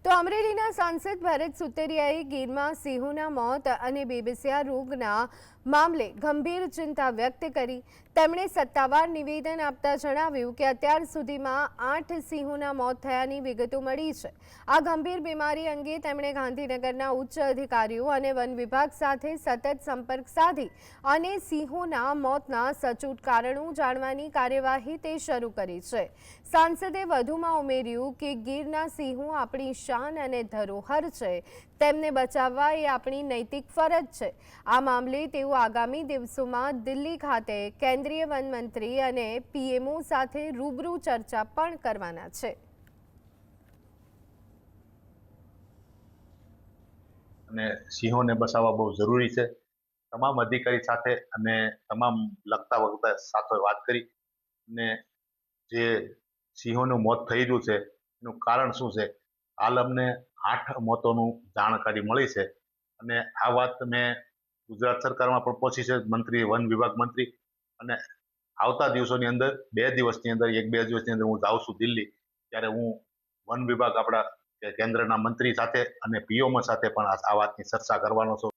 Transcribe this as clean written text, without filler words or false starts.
તો અમરેલીના સાંસદ ભરત સુતરિયાએ ગીરમાં સિંહોના મોત અને બેબસિયા રોગના મામલે ગંભીર ચિંતા વ્યક્ત કરી। તેમણે સત્તાવાર નિવેદન આપતા જણાવ્યું કે અત્યાર સુધીમાં 8 સિંહોના મોત થયાની વિગતો મળી છે। આ ગંભીર બીમારી અંગે તેમણે ગાંધીનગરના ઉચ્ચ અધિકારીઓ અને વન વિભાગ સાથે સતત સંપર્ક સાધી અને સિંહોના મોતના સચોટ કારણો જાણવાની કાર્યવાહી તે શરૂ કરી છે। સાંસદે વધુમાં ઉમેર્યું કે ગીરના સિંહો આપણી શાન અને ધરોહર છે, તેમને બચાવવા એ આપણી નૈતિક ફરજ છે। આ મામલે તેઓ આગામી દિવસોમાં દિલ્હી ખાતે કેન્દ્રીય વન મંત્રી અને પીએમઓ સાથે રૂબરૂ ચર્ચા પણ કરવાના છે। અને સિંહોને બચાવવા બહુ જરૂરી છે। તમામ અધિકારી સાથે અને તમામ લગતા વગતા સાથે વાત કરી અને જે સિંહોનું મોત થઈ રહ્યું છે એનું કારણ શું છે, હાલ અમને 8 મોતોનું જાણકારી મળી છે અને આ વાત મેં ગુજરાત સરકારમાં પણ પહોંચી છે, મંત્રી વન વિભાગ મંત્રી, અને આવતા દિવસોની અંદર 2 દિવસની અંદર 1-2 દિવસની અંદર હું જાઉં છું દિલ્હી, ત્યારે હું વન વિભાગ આપણા કેન્દ્રના મંત્રી સાથે અને પીએમઓ સાથે પણ આ વાતની ચર્ચા કરવાનો છું।